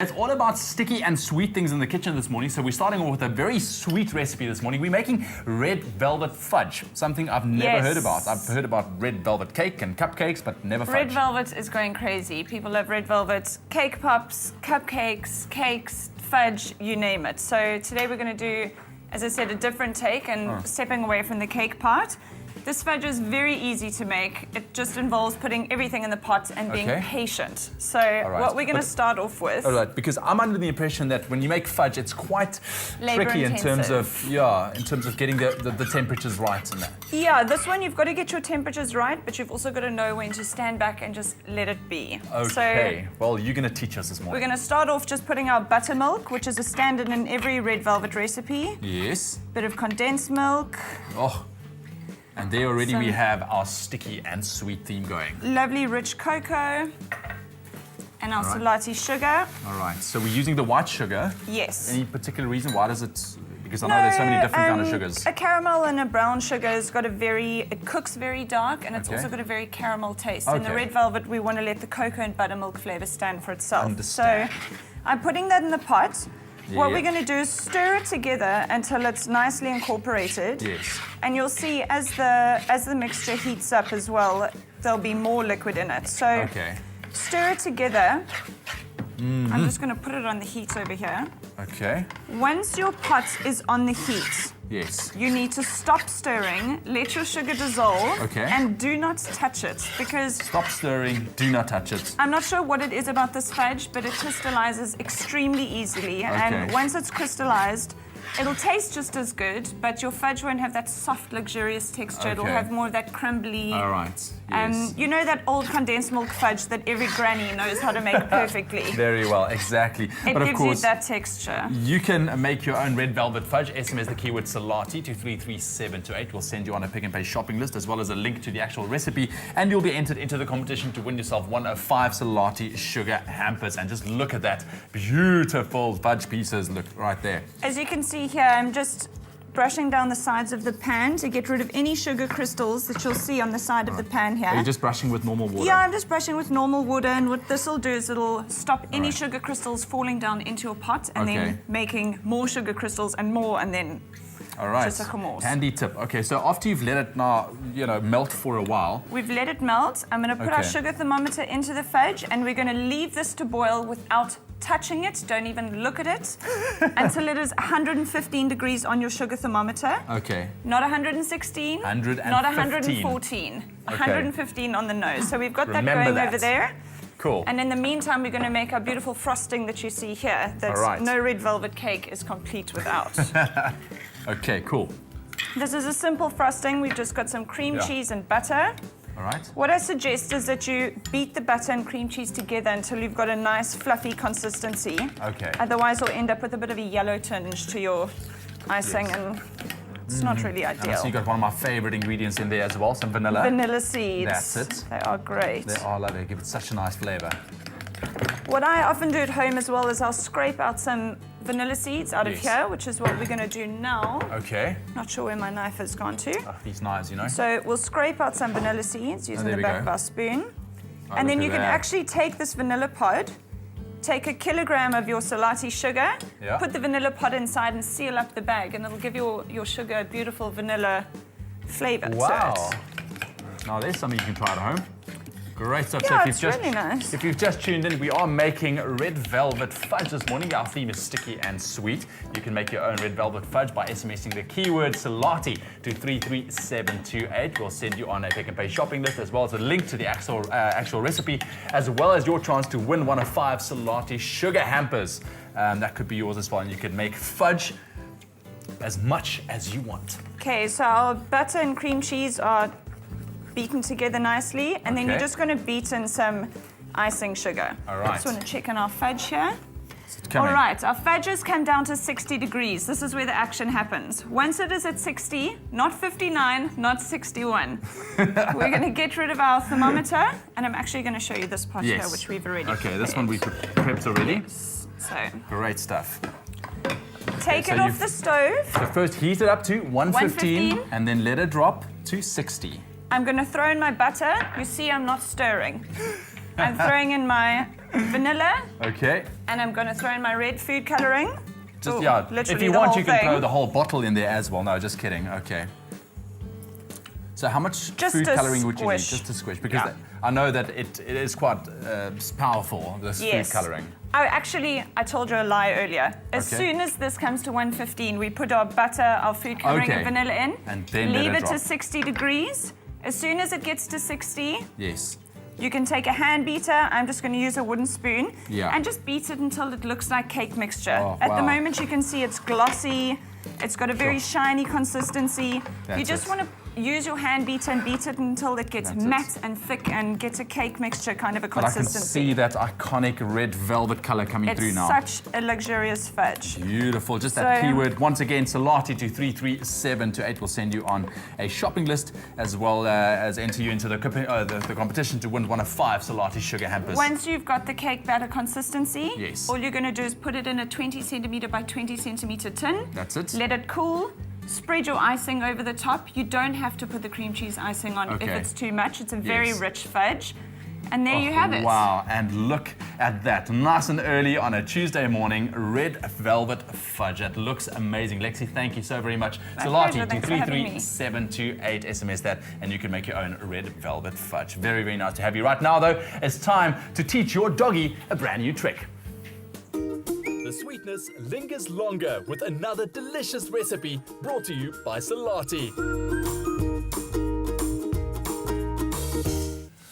It's all about sticky and sweet things in the kitchen this morning. So we're starting off with a very sweet recipe this morning. We're making red velvet fudge, something I've never heard about. I've heard about red velvet cake and cupcakes, but never fudge. Red velvet is going crazy. People love red velvet, cake pops, cupcakes, cakes, fudge, you name it. So today we're going to do, as I said, a different take and stepping away from the cake part. This fudge is very easy to make. It just involves putting everything in the pot and being patient. So what we're going to start off with... All right, because I'm under the impression that when you make fudge, it's quite tricky in terms of getting the temperatures right and that. Yeah, this one you've got to get your temperatures right, but you've also got to know when to stand back and just let it be. Okay, well, you're going to teach us this morning. We're going to start off just putting our buttermilk, which is a standard in every red velvet recipe. Yes. Bit of condensed milk. Oh. And there already we have our sticky and sweet theme going. Lovely rich cocoa. And our Selati sugar. All right, so we're using the white sugar. Yes. Any particular reason? Why does it... Because I know there's so many different kind of sugars. A caramel and a brown sugar has got it cooks very dark, and it's also got a very caramel taste. In the red velvet, we want to let the cocoa and buttermilk flavor stand for itself. Understand. So I'm putting that in the pot. What we're going to do is stir it together until it's nicely incorporated. Yes. And you'll see as the mixture heats up as well, there'll be more liquid in it. So stir it together. I'm just going to put it on the heat over here. Okay. Once your pot is on the heat, you need to stop stirring, let your sugar dissolve, and do not touch it because... Stop stirring, do not touch it. I'm not sure what it is about this fudge, but it crystallizes extremely easily. And once it's crystallized, it'll taste just as good, but your fudge won't have that soft, luxurious texture. It'll have more of that crumbly... All right. Yes. You know that old condensed milk fudge that every granny knows how to make perfectly? Very well, exactly. It but of gives course, you that texture. You can make your own red velvet fudge. SMS the keyword Selati to 33728. We'll send you on a pick and pay shopping list as well as a link to the actual recipe, and you'll be entered into the competition to win yourself one of 5 Selati sugar hampers. And just look at that beautiful fudge pieces. Look right there. As you can see here, I'm just brushing down the sides of the pan to get rid of any sugar crystals that you'll see on the side of the pan here. Are you just brushing with normal water? Yeah, I'm just brushing with normal water, and what this will do is it'll stop any sugar crystals falling down into your pot and then making more sugar crystals and more, and then just like more. Handy tip. Okay, so after you've let it now, melt for a while. We've let it melt. I'm going to put our sugar thermometer into the fudge, and we're going to leave this to boil without touching it. Don't even look at it until it is 115 degrees on your sugar thermometer. Okay. Not 116. 115. Not 114. 115 on the nose. So we've got that going over there. Cool. And in the meantime, we're going to make our beautiful frosting that you see here. That no red velvet cake is complete without. Okay, cool. This is a simple frosting. We've just got some cream cheese and butter. All right. What I suggest is that you beat the butter and cream cheese together until you've got a nice fluffy consistency. Okay. Otherwise, you'll end up with a bit of a yellow tinge to your icing, and it's not really ideal. So you got one of my favorite ingredients in there as well, some vanilla. Vanilla seeds. That's it. They are great. They are lovely. They give it such a nice flavor. What I often do at home as well is I'll scrape out some vanilla seeds out of here, which is what we're going to do now. Okay. Not sure where my knife has gone to. Oh, these knives, So we'll scrape out some vanilla seeds using the back of our spoon. And then you can actually take this vanilla pod, take 1 kilogram of your Selati sugar, put the vanilla pod inside and seal up the bag, and it'll give your sugar a beautiful vanilla flavor to it. Now there's something you can try at home. Great stuff. Yeah, it's really nice. If you've just tuned in, we are making red velvet fudge this morning. Our theme is sticky and sweet. You can make your own red velvet fudge by SMSing the keyword Selati to 33728. We'll send you on a pick and pay shopping list as well as a link to the actual recipe, as well as your chance to win one of 5 Selati sugar hampers. That could be yours as well, and you can make fudge as much as you want. Okay, so our butter and cream cheese are beaten together nicely, and then you're just going to beat in some icing sugar. All right. Just want to check on our fudge here. All right, our fudges come down to 60 degrees. This is where the action happens. Once it is at 60, not 59, not 61, we're going to get rid of our thermometer, and I'm actually going to show you this pot here, which we've already prepared. This one we've prepped already. So great stuff. Take it off the stove. So first heat it up to 115, and then let it drop to 60. I'm going to throw in my butter. You see I'm not stirring. I'm throwing in my vanilla, Okay. and I'm going to throw in my red food coloring. Just, Ooh, yeah, if literally you the want, whole you can thing. throw the whole bottle in there as well. No, just kidding. Okay. So how much Just food a coloring would you need? squish. Just a squish, because Yeah. I know that it is quite powerful, this Yes. food coloring. Oh, actually, I told you a lie earlier. As Okay. soon as this comes to 115, we put our butter, our food coloring, Okay. and vanilla in. And then let leave it it to drop. 60 degrees. As soon as it gets to 60, Yes. you can take a hand beater. I'm just going to use a wooden spoon. Yeah. And just beat it until it looks like cake mixture. Oh, At the wow. moment, you can see it's glossy. It's got a very shiny consistency. You That's just it. want to use your hand beater and beat it until it gets That's it. matte and thick and gets a cake mixture kind of a But I can consistency. see that iconic red velvet color coming It's through now. such a luxurious fudge. Beautiful. Just that So- keyword. Once again, Selati to 33728 will send you on a shopping list, as well as enter you into the competition to win one of 5 Selati sugar hampers. Once you've got the cake batter consistency, Yes. all you're going to do is put it in a 20 centimeter by 20 centimeter tin. That's it. Let it cool. Spread your icing over the top. You don't have to put the cream cheese icing on if Okay. it's too much. It's a very Yes. rich fudge. And there you have it. Wow, and look at that. Nice and early on a Tuesday morning, red velvet fudge. That looks amazing. Lexi, thank you so very much. My Selati pleasure. to Thanks for having me. 33728, SMS that, and you can make your own red velvet fudge. Very, very nice to have you. Right now, though, it's time to teach your doggy a brand new trick. The sweetness lingers longer with another delicious recipe brought to you by Selati.